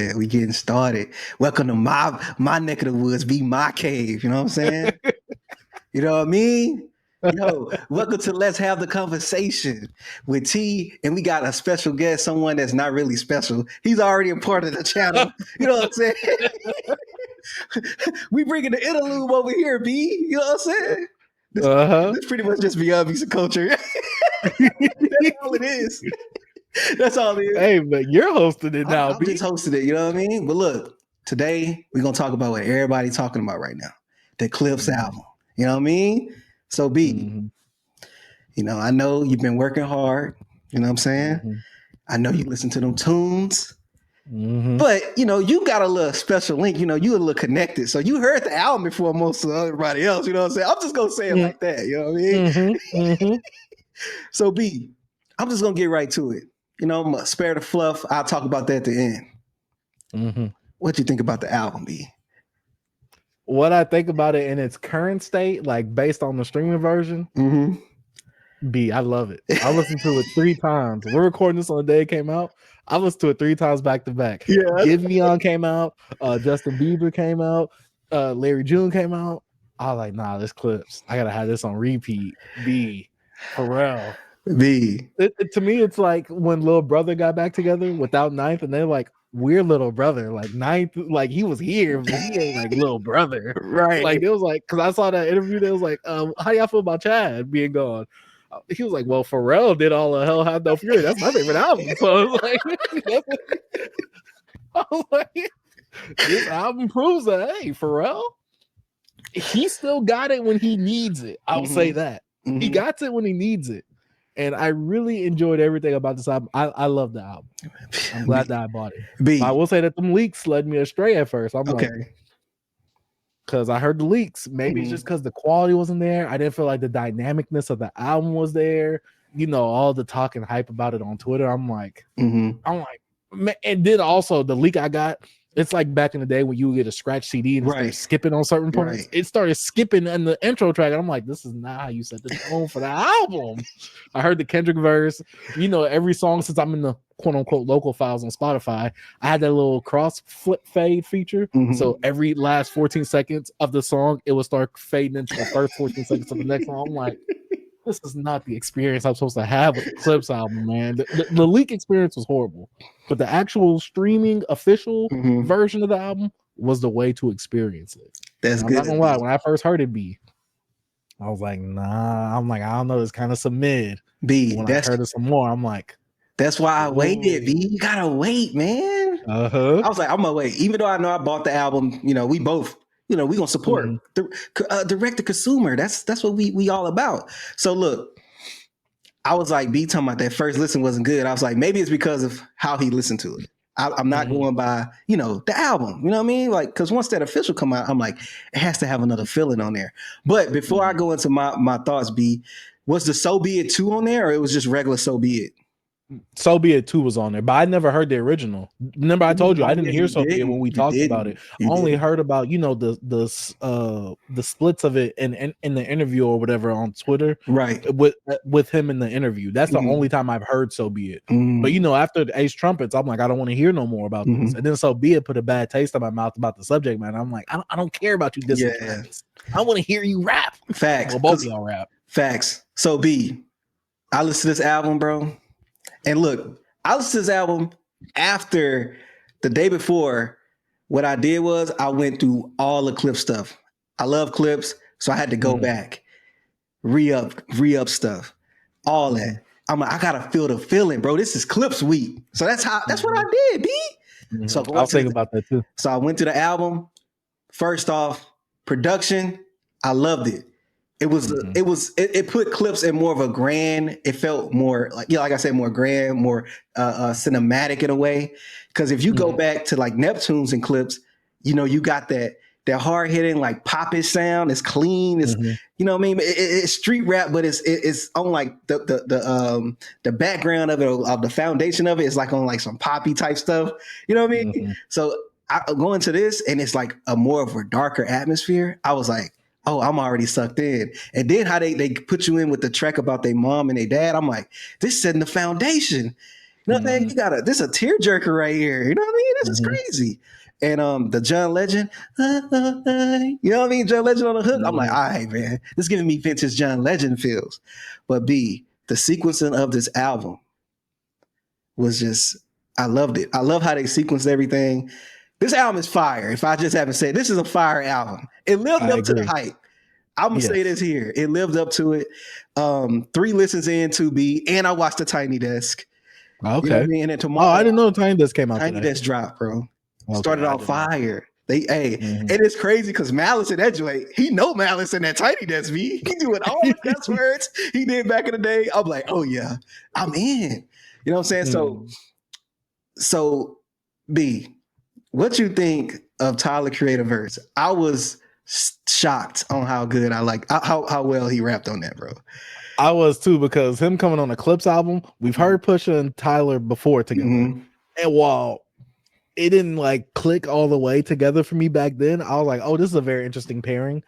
Yeah, we getting started. Welcome to my neck of the woods, be my cave. You know what I'm saying? You know what I mean? Yo, welcome to Let's Have the Conversation with T, and we got a special guest, someone that's not really special. He's already a part of the channel. You know what I'm saying? We bringing the interlude over here, B. You know what I'm saying? This pretty much just beyond music culture. That's all it is. That's all it is. Hey, but you're hosting it now, I'm just hosting it, you know what I mean? But look, today we're gonna talk about what everybody's talking about right now. The Clipse album. You know what I mean? So B, you know, I know you've been working hard, you know what I'm saying? I know you listen to them tunes. But you know, you got a little special link, you know, you a little connected. So you heard the album before most of everybody else, you know what I'm saying? I'm just gonna say it like that, you know what I mean? So B, I'm just gonna get right to it. You know, I'm gonna spare the fluff. I'll talk about that at the end. What you think about the album, B? What I think about it in its current state, like based on the streaming version, B, I love it. I listened to it 3 times. We're recording this on the day it came out. I listened to it 3 times back to back. Yeah. Give Me On came out. Justin Bieber came out. Larry June came out. I was like, nah, this Clipse. I gotta have this on repeat. B, Pharrell. B. To me, it's like when Little Brother got back together without Ninth, and they're like, we're Little Brother. Like Ninth, like he was here, but he ain't like Little Brother. Right. Like it was like, because I saw that interview, they was like, how y'all feel about Chad being gone? He was like, well, Pharrell did all the Hell Have No Fury. That's my favorite album. So I was like, this album proves that, hey, Pharrell, he still got it when he needs it. I'll say that. He got it when he needs it. And I really enjoyed everything about this album. I love the album. I'm glad that I bought it. B. I will say that them leaks led me astray at first. I'm Okay. like, because I heard the leaks. Maybe it's just because the quality wasn't there. I didn't feel like the dynamicness of the album was there. You know, all the talk and hype about it on Twitter. I'm like, man, and then also the leak I got, it's like back in the day when you would get a scratch CD and start skipping on certain points. It started skipping in the intro track, and I'm like, this is not how you set the tone for the album. I heard the Kendrick verse. You know, every song since I'm in the quote unquote local files on Spotify, I had that little cross flip fade feature. So every last 14 seconds of the song, it would start fading into the first 14 seconds of the next song. I'm like, this is not the experience I'm supposed to have with the Clipse album, man. The leak experience was horrible, but the actual streaming official version of the album was the way to experience it. That's good. I'm not gonna lie. When I first heard it, I was like, nah. I'm like, I don't know. It's kind of some mid. When I heard it some more, I'm like, that's why I waited. B, you gotta wait, man. I was like, I'm gonna wait, even though I know I bought the album. You know, we both. You know, we gonna support direct to consumer. That's what we all about. So look, I was like, B talking about that first listen wasn't good. I was like, maybe it's because of how he listened to it. I'm not going by, you know, the album. You know what I mean? Like, because once that official come out, I'm like, it has to have another feeling on there. But before I go into my thoughts, B, was the So Be It 2 on there, or it was just regular So Be It? So Be It 2 was on there, but I never heard the original. Remember, I told you I didn't hear So Be It when we talked about it. I only heard about, you know, the splits of it in the interview or whatever on Twitter, right? With him in the interview. That's the only time I've heard So Be It. But you know, after the Ace Trumpets, I'm like, I don't want to hear no more about this. And then So Be It put a bad taste in my mouth about the subject matter. I'm like, I don't care about you dissing Travis. I want to hear you rap. Facts. Well, both of y'all rap. Facts. So B, I listened to this album, bro. And look, I listened to this album after the day before. What I did was I went through all the Clipse stuff. I love Clipse, so I had to go back, re-up stuff, all that. I'm like, I gotta feel the feeling, bro. This is Clipse week. So that's what I did, B. So I was thinking about that too. So I went to the album. First off, production, I loved it. It put Clipse in more of a grand. It felt more like, like I said, more grand, more cinematic in a way. Because if you go back to like Neptunes and Clipse, you know, you got that hard hitting like popish sound. It's clean. It's you know what I mean. It's street rap, but it's on like the background of it, of the foundation of it is like on like some poppy type stuff. You know what I mean? So I go into this and it's like a more of a darker atmosphere. I was like, oh, I'm already sucked in. And then how they put you in with the track about their mom and their dad. I'm like, this setting the foundation. You know what I'm saying? You got this a tearjerker right here. You know what I mean? This is crazy. And the John Legend, you know what I mean? John Legend on the hook. I'm like, all right, man, this is giving me vintage John Legend feels. But B, the sequencing of this album was just, I loved it. I love how they sequenced everything. This album is fire. If I just haven't said, this is a fire album. It lived up to the hype. I'm gonna say this here. It lived up to it. 3 listens in to B, and I watched the Tiny Desk. Okay. You know what I mean? And then tomorrow, I didn't know the Tiny Desk came out. Tiny Desk dropped, bro. Okay, started off fire. And it's crazy because Malice in that joint, he know Malice in that Tiny Desk, B. He doing all the cuss words he did back in the day. I'm like, oh yeah, I'm in. You know what I'm saying? So B, what you think of Tyler Creator verse? I was shocked on how good how well he rapped on that, bro. I was too, because him coming on a Clipse album, we've heard Pusha and Tyler before together. And while it didn't like click all the way together for me back then, I was like, oh, this is a very interesting pairing.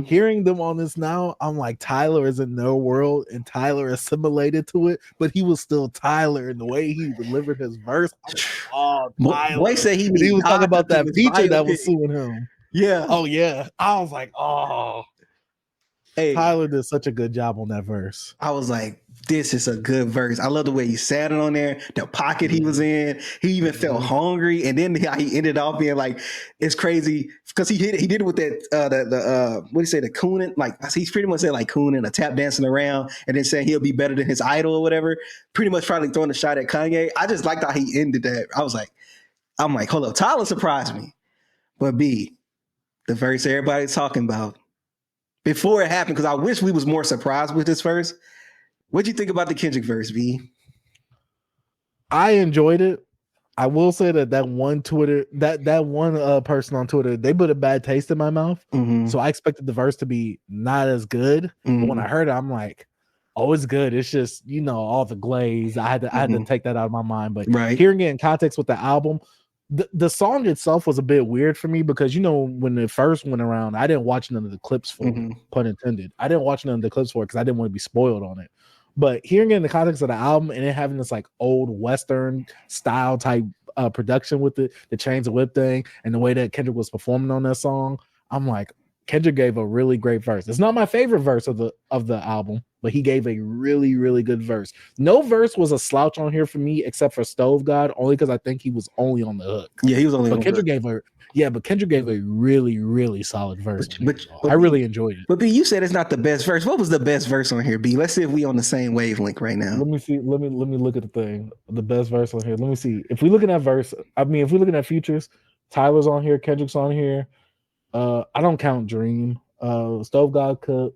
Hearing them on this now, I'm like, Tyler is in their world and Tyler assimilated to it, but he was still Tyler in the way he delivered his verse. Oh, Boy said he was talking about that feature that was suing him. Yeah. Oh yeah. I was like, oh. Hey, Tyler did such a good job on that verse. I was like, this is a good verse. I love the way he sat it on there, the pocket he was in. He even felt hungry, and then he ended off being like, it's crazy because he did it with that what do you say, the cooning, like he's pretty much said like cooning, a tap dancing around, and then saying he'll be better than his idol or whatever. Pretty much probably throwing a shot at Kanye. I just liked how he ended that. I'm like, hold up, Tyler surprised me, but B, the verse everybody's talking about. Before it happened, because I wish we was more surprised with this verse. What'd you think about the Kendrick verse, B? I enjoyed it. I will say that one person on Twitter, they put a bad taste in my mouth. So I expected the verse to be not as good. But when I heard it, I'm like, oh, it's good. It's just, all the glaze. I had to take that out of my mind. But hearing it in context with the album, the song itself was a bit weird for me because, when it first went around, I didn't watch none of the clips for it, pun intended. I didn't watch none of the clips for it because I didn't want to be spoiled on it. But hearing it in the context of the album and it having this like old Western style type production with it, the chains of whip thing, and the way that Kendrick was performing on that song, I'm like, Kendrick gave a really great verse. It's not my favorite verse of the album, but he gave a really, really good verse. No verse was a slouch on here for me except for Stove God, only because I think he was only on the hook. Yeah, he was only on the hook. But Kendrick gave a really, really solid verse. But I really enjoyed it. But B, you said it's not the best verse. What was the best verse on here, B? Let's see if we on the same wavelength right now. Let me see. Let me look at the thing. The best verse on here. Let me see. If we looking at verse, if we're looking at features, Tyler's on here, Kendrick's on here. I don't count Dream. Stove God Cook,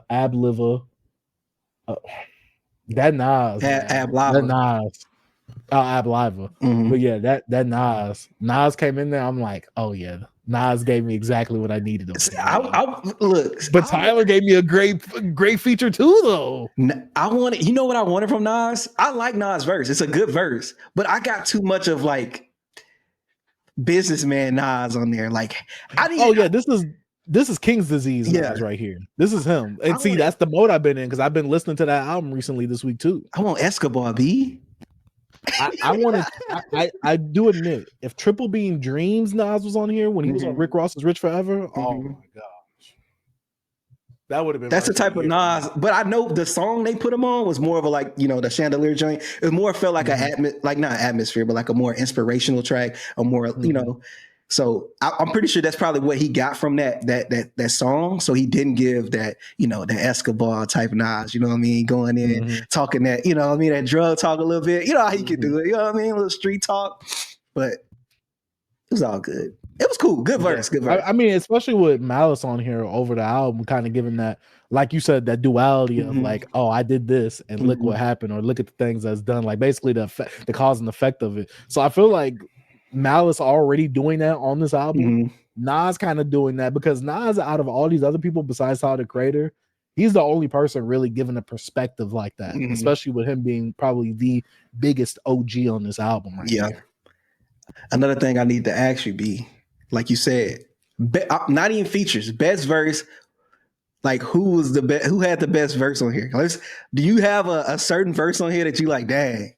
Ab Liver. That Nas. Ab Lava. That Nas. Ab Liva. But yeah, that Nas came in there. I'm like, oh yeah, Nas gave me exactly what I needed. But Tyler gave me a great feature too, though. You know what I wanted from Nas? I like Nas' verse. It's a good verse, but I got too much of like businessman Nas on there. Like, this is King's Disease Nas right here. This is him. And that's the mode I've been in because I've been listening to that album recently this week too. I want Escobar, B. I do admit, if Triple Beam Dreams Nas was on here when he was on Rick Ross's Rich Forever, oh my gosh, that would have been. That's the type of Nas. But I know the song they put him on was more of a like the Chandelier joint. It more felt like not atmosphere, but like a more inspirational track, a more So I'm pretty sure that's probably what he got from that song. So he didn't give that, the Escobar type Nas, you know what I mean? Going in, talking that, that drug talk a little bit. You know how he could do it, you know what I mean? A little street talk. But it was all good. It was cool. Good verse. Good verse. Especially with Malice on here over the album, kind of giving that, like you said, that duality of like, oh, I did this and look what happened, or look at the things that's done. Like basically the cause and effect of it. So I feel like Malice already doing that on this album. Nas kind of doing that because Nas, out of all these other people besides Tyler the Creator, he's the only person really giving a perspective like that, especially with him being probably the biggest OG on this album right here. Another thing I need to ask you, B, like you said, not even features, best verse. Like who was the best? Who had the best verse on here? Do you have a certain verse on here that you like? Dang,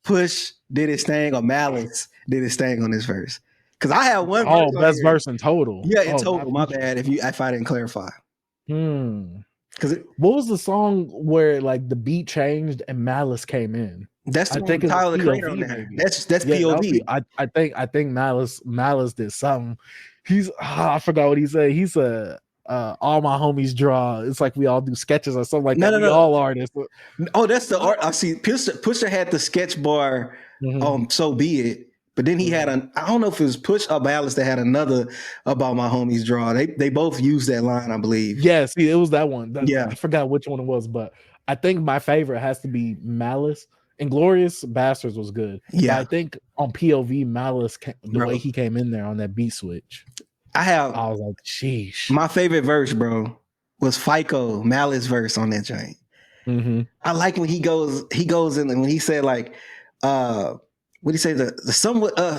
Push did his thing or Malice did his thing on this verse. Because I have one verse. Oh, best verse in total. Yeah, in Oh, total. My bad if I didn't clarify. Because what was the song where like the beat changed and Malice came in? That's the I one think with it was Tyler the Creator on POV, there. maybe. That's Yeah, POV. I think Malice did something. I forgot what he said. He said all my homies draw. It's like we all do sketches or something like that. We all artists. Oh, that's the art. I see. Pusha had the sketch bar. So be it. But then he had I don't know if it was Push or Malice that had another about my homies draw. They both used that line, I believe. Yeah, see, it was that one. Yeah, I forgot which one it was, but I think my favorite has to be Malice. Inglorious Bastards was good. Yeah, but I think on POV Malice, way he came in there on that beat switch, I was like, sheesh. My favorite verse, bro, was FICO Malice verse on that joint. I like when he goes in and when he said like, what did he say? The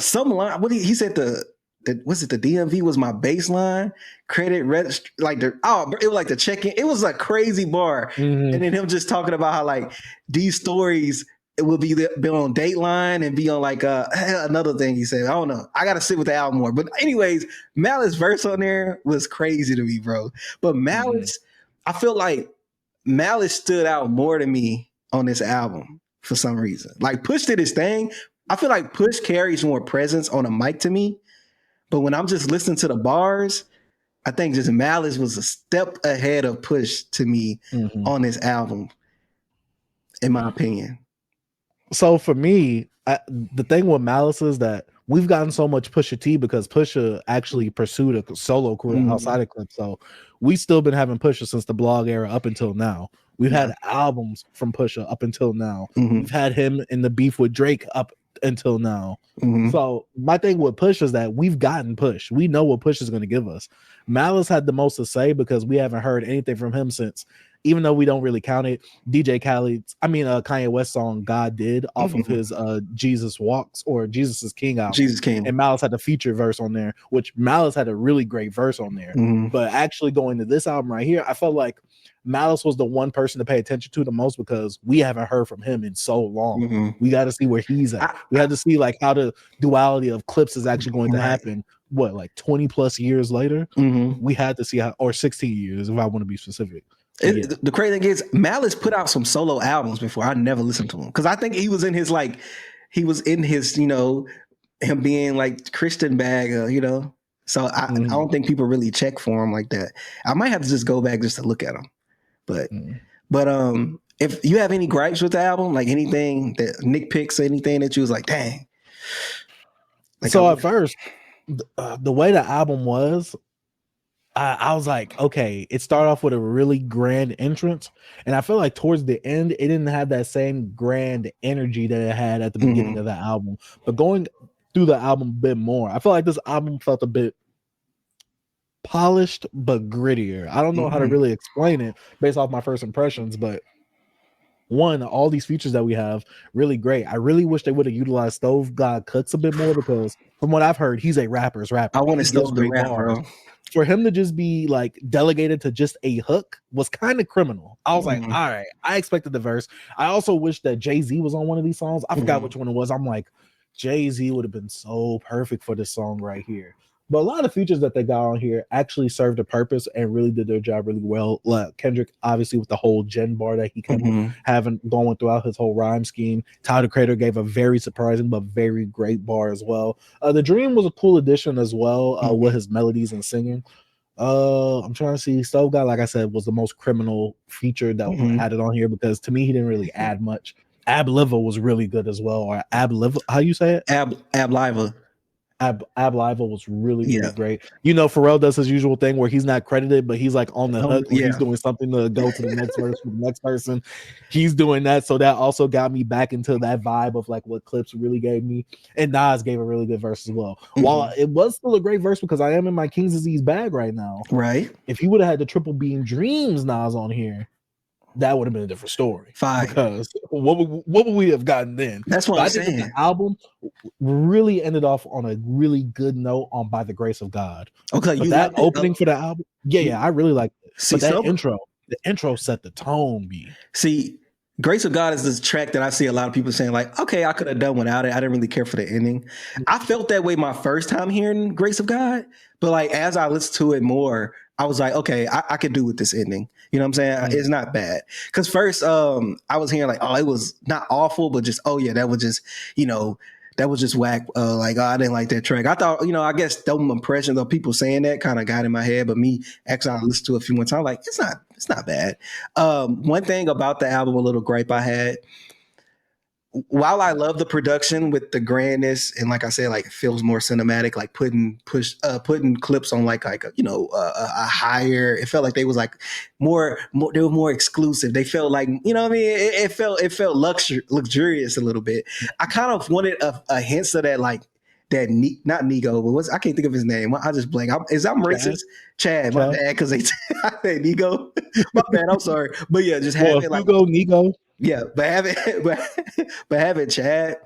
some line. What he said was it the DMV was my baseline credit register like it was like the check-in. It was a crazy bar, and then him just talking about how like these stories it will be on Dateline and be on like another thing he said. I don't know. I gotta sit with the album more. But anyways, Malice verse on there was crazy to me, bro. But Malice, I feel like Malice stood out more to me on this album for some reason. Like Push did his thing. I feel like Push carries more presence on a mic to me. But when I'm just listening to the bars, I think just Malice was a step ahead of Push to me on this album, in my opinion. So for me, the thing with Malice is that we've gotten so much Pusha T because Pusha actually pursued a solo career outside of Clipse. So we still been having Pusha since the blog era up until now. We've had albums from Pusha up until now. We've had him in the beef with Drake up until now. So my thing with Push is that we've gotten Push. We know what Push is going to give us. Malice had the most to say because we haven't heard anything from him since, even though we don't really count it, Kanye West song God Did off of his Jesus Walks or Jesus is King album. Jesus King. And Malice had a feature verse on there, which Malice had a really great verse on there. But actually going to this album right here, I felt like Malice was the one person to pay attention to the most because we haven't heard from him in so long. We got to see where he's at. We had to see like how the duality of Clipse is actually going to happen. What, like 20 plus years later? We had to see how, or 16 years if I want to be specific. The crazy thing is Malice put out some solo albums before. I never listened to him because I think he was in his him being like Christian bag, So I don't think people really check for him like that. I might have to just go back just to look at him. But if you have any gripes with the album, like anything that Nick picks, anything that you was like, dang. Like so at first, the way the album was, I was like, okay, it started off with a really grand entrance. And I feel like towards the end, it didn't have that same grand energy that it had at the beginning of the album. But going through the album a bit more, I feel like this album felt a bit polished but grittier. I don't know how to really explain it based off my first impressions, but one, all these features that we have, really great. I really wish they would have utilized Stove God Cooks a bit more because from what I've heard, he's a rapper's rapper. I want to Stove the rap, bro. For him to just be like delegated to just a hook was kind of criminal. I was like, all right, I expected the verse. I also wish that Jay-Z was on one of these songs. I forgot which one it was. I'm like, Jay-Z would have been so perfect for this song right here. But a lot of features that they got on here actually served a purpose and really did their job really well. Like Kendrick, obviously, with the whole gen bar that he kept having going throughout his whole rhyme scheme. Tyler the Creator gave a very surprising but very great bar as well. The Dream was a cool addition as well with his melodies and singing. I'm trying to see. Stove God, like I said, was the most criminal feature that had it on here because to me, he didn't really add much. Ab Liva was really good as well. Or Ab Liva, how you say it? Ab Liva. Ab Liva was really great. Pharrell does his usual thing where he's not credited, but he's like on the hook when he's doing something to go to the next verse for the next person. He's doing that. So that also got me back into that vibe of like what Clipse really gave me. And Nas gave a really good verse as well. While it was still a great verse because I am in my King's Disease bag right now. Right. If he would have had the Triple Beam Dreams Nas on here, that would have been a different story. Fine. Because what would we have gotten then? That's what I'm saying. The album really ended off on a really good note on By the Grace of God. Okay, but that opening for the album, I really like it. But that intro, the intro set the tone, B. See, Grace of God is this track that I see a lot of people saying like, okay, I could have done without it. I didn't really care for the ending. I felt that way my first time hearing Grace of God, but like as I listened to it more, I was like, okay, I could do with this ending. You know what I'm saying? It's not bad. Because first, I was hearing like, oh, it was not awful, but just, oh yeah, that was just, you know, that was just whack. Like, oh, I didn't like that track. I thought, you know, I guess those impressions of people saying that kind of got in my head, but me actually I listened to it a few more times, like it's not bad. One thing about the album, a little gripe I had, while I love the production with the grandness and like I said, like it feels more cinematic, like putting clips on like a higher. It felt like they was like more they were more exclusive. They felt like you know what I mean. It felt luxurious a little bit. I kind of wanted a hint of that like that not Nego, but I can't think of his name. I just blank. I'm racist. Chad, my bad, because I said Nego. My bad. I'm sorry, but yeah, just have it like Nego. Yeah, but having Chad,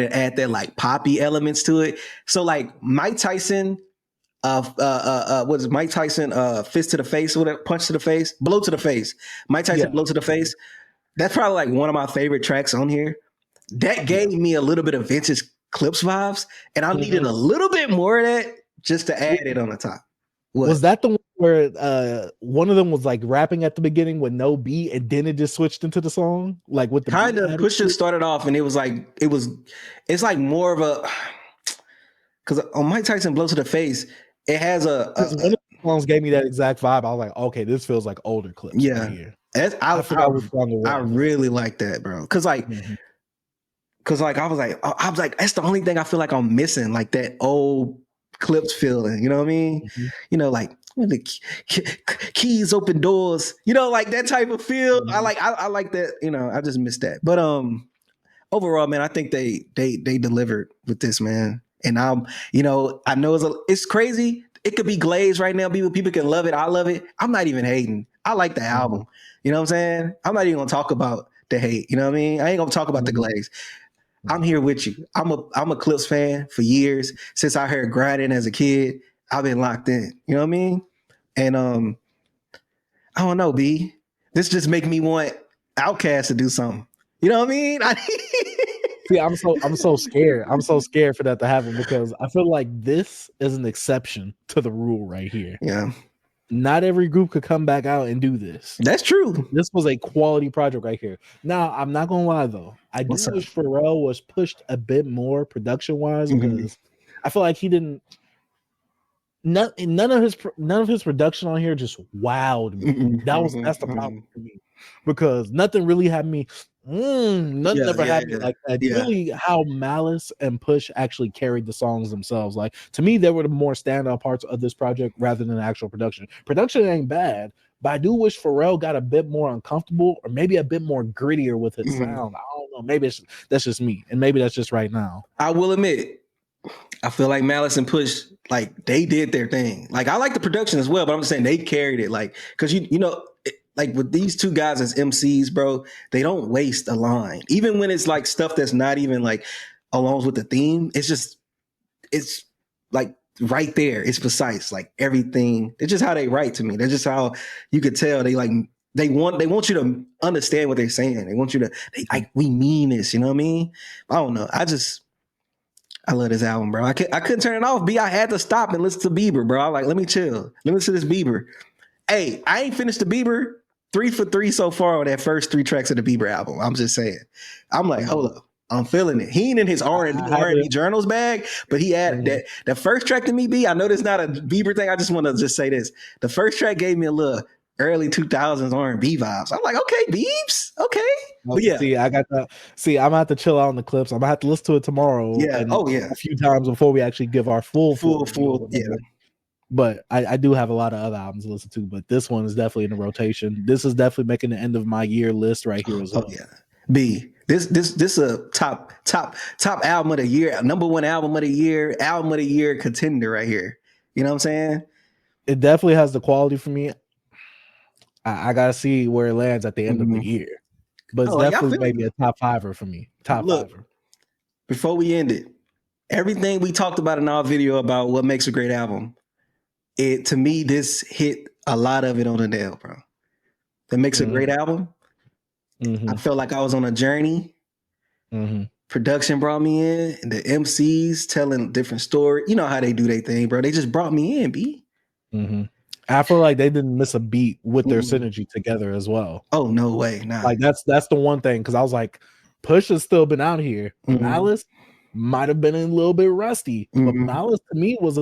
and add that like poppy elements to it. So like Mike Tyson, what is Mike Tyson? Fist to the face, whatever, punch to the face, blow to the face. Mike Tyson, blow to the face. That's probably like one of my favorite tracks on here. That gave me a little bit of vintage Clipse vibes, and I needed a little bit more of that just to add it on the top. What? Was that the one where one of them was like rapping at the beginning with no beat, and then it just switched into the song, like with the kind of Pusha started off, and it was like it's like more of a because on Mike Tyson blow to the face, it has one of the songs gave me that exact vibe. I was like, okay, this feels like older Clipse. Yeah, right here. I really like that, bro. Because like. Cause like I was like that's the only thing I feel like I'm missing, like that old Clipse feeling. You know what I mean? You know, like when the keys open doors. You know, like that type of feel. I like that. You know, I just missed that. But overall, man, I think they delivered with this, man. And you know, I know it's crazy. It could be glazed right now. People can love it. I love it. I'm not even hating. I like the album. You know what I'm saying? I'm not even gonna talk about the hate. You know what I mean? I ain't gonna talk about the glaze. I'm here with you. I'm a Clipse fan for years. Since I heard Grinding as a kid, I've been locked in. You know what I mean? And I don't know, B. This just make me want Outkast to do something. You know what I mean? See, I'm so scared. I'm so scared for that to happen because I feel like this is an exception to the rule right here. Yeah. Not every group could come back out and do this. That's true. This was a quality project right here. Now, I'm not gonna lie though. I do wish Pharrell was pushed a bit more production wise because I feel like he didn't. None of his production on here just wowed me. That's the problem for me because nothing really had me. Nothing ever happened like that. Really, how Malice and Push actually carried the songs themselves. Like to me, they were the more standout parts of this project rather than the actual production. Production ain't bad, but I do wish Pharrell got a bit more uncomfortable or maybe a bit more grittier with his sound. I don't know. Maybe that's just me, and maybe that's just right now. I will admit, I feel like Malice and Push, like they did their thing. Like I like the production as well, but I'm just saying they carried it. Like because you know. Like with these two guys as MCs, bro, they don't waste a line. Even when it's like stuff that's not even like along with the theme, it's like right there. It's precise. Like everything. It's just how they write to me. That's just how you could tell they want you to understand what they're saying. They want you to we mean this, you know what I mean? I don't know. I love this album, bro. I couldn't turn it off. I had to stop and listen to Bieber, bro. I like, let me chill. Let me listen to this Bieber. Hey, I ain't finished the Bieber. 3 for 3 so far on that first 3 tracks of the Bieber album. I'm just saying. I'm like, hold up. I'm feeling it. He ain't in his R&B journals bag, but he had that. The first track to me, B, I know this not a Bieber thing. I just want to just say this. The first track gave me a little early 2000s R&B vibes. I'm like, okay, Biebs, okay. But yeah. See, I got that. See, I'm gonna have to chill out on the Clipse. I'm gonna have to listen to it tomorrow. Yeah. A few times before we actually give our full. Yeah. But I do have a lot of other albums to listen to, but this one is definitely in the rotation. This is definitely making the end of my year list right here as well. Oh yeah. B, this a top album of the year, number 1 album of the year contender right here. You know what I'm saying? It definitely has the quality for me. I gotta see where it lands at the end of the year. But it's definitely maybe a top 5er for me. Top 5er. Before we end it, everything we talked about in our video about what makes a great album. To me, this hit a lot of it on the nail, bro. That makes a great album. I felt like I was on a journey. Production brought me in, and the MCs telling different stories. You know how they do their thing, bro. They just brought me in, B. I feel like they didn't miss a beat with their synergy together as well. Oh, no way. Nah. Like that's the one thing, because I was like, Push has still been out here. Malice might have been a little bit rusty, but Malice to me was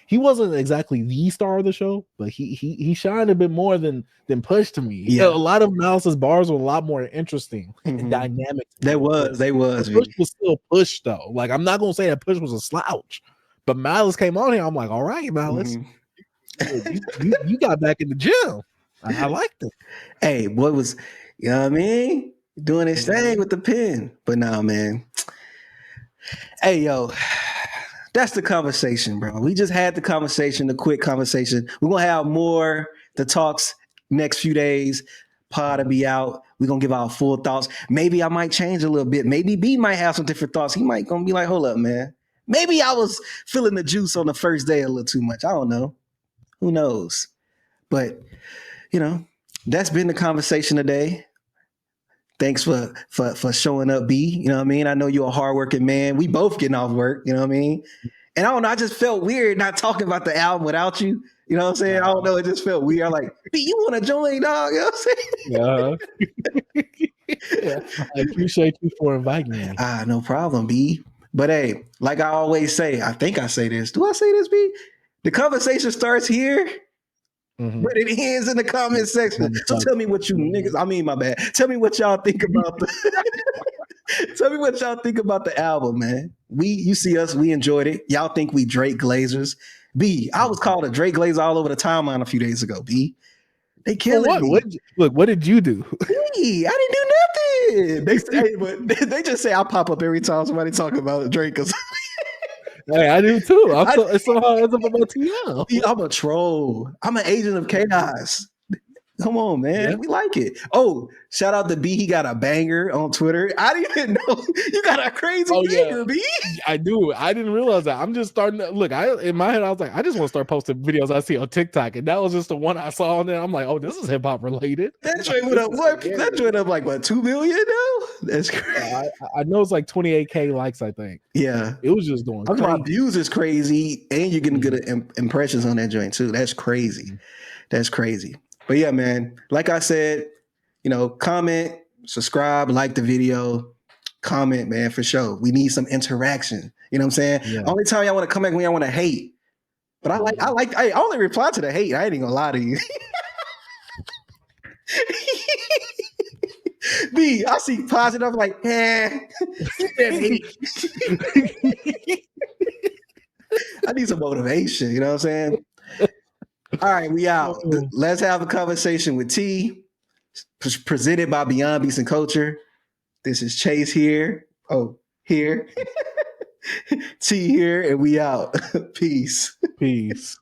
he wasn't exactly the star of the show, but he shined a bit more than Push to me. Yeah. A lot of Malice's bars were a lot more interesting and dynamic. They was. Push was still Push though. Like, I'm not gonna say that Push was a slouch, but Malice came on here. I'm like, all right, Malice, you got back in the gym. I liked it. Hey, boy was, you know what I mean? Doing his thing with the pen. But nah, man. Hey, yo, that's the conversation, bro. We just had the conversation, the quick conversation. We're going to have more the talks next few days. Pod will be out. We're going to give our full thoughts. Maybe I might change a little bit. Maybe B might have some different thoughts. He might going to be like, hold up, man. Maybe I was feeling the juice on the first day a little too much. I don't know. Who knows? But, you know, that's been the conversation today. Thanks for showing up, B. You know what I mean? I know you're a hardworking man. We both getting off work, you know what I mean? And I don't know, I just felt weird not talking about the album without you. You know what I'm saying? I don't know, it just felt weird. I'm like, B, you want to join, dog? You know what I'm saying? I appreciate you for inviting me. No problem, B. But hey, like I always say, I think I say this. Do I say this, B? The conversation starts here. But it ends in the comment section. So tell me what you niggas, my bad. Tell me what y'all think about tell me what y'all think about the album, man. You see us, we enjoyed it. Y'all think we Drake Glazers. B, I was called a Drake Glazer all over the timeline a few days ago, B. They killing me. What did you do? B, I didn't do nothing. They just say I pop up every time somebody talking about Drake. Hey, I do too. I saw how it's up about TL. I'm a troll. I'm an agent of chaos. Come on, man. Yeah. We like it. Oh, shout out to B. He got a banger on Twitter. I didn't even know you got a crazy banger, B. I do. I didn't realize that. I'm just starting to look. In my head, I was like, I just want to start posting videos I see on TikTok, and that was just the one I saw on there. I'm like, oh, this is hip hop related. That joint went up. That joint up like what, 2 million now? That's crazy. I know it's like 28K likes. I think. Yeah, it was just doing. My views is crazy, and you're getting good impressions on that joint too. That's crazy. That's crazy. But yeah, man, like I said, you know, comment, subscribe, like the video, comment, man, for sure. We need some interaction. You know what I'm saying? Yeah. Only time y'all want to come back when y'all want to hate. But I only reply to the hate. I ain't even gonna lie to you. B, I see positive, I'm like, hate. I need some motivation, you know what I'm saying? All right, we out. Let's have a conversation with T, presented by Beyond Beats and Culture. This is Chase here. Oh, here. T here, and we out. Peace. Peace.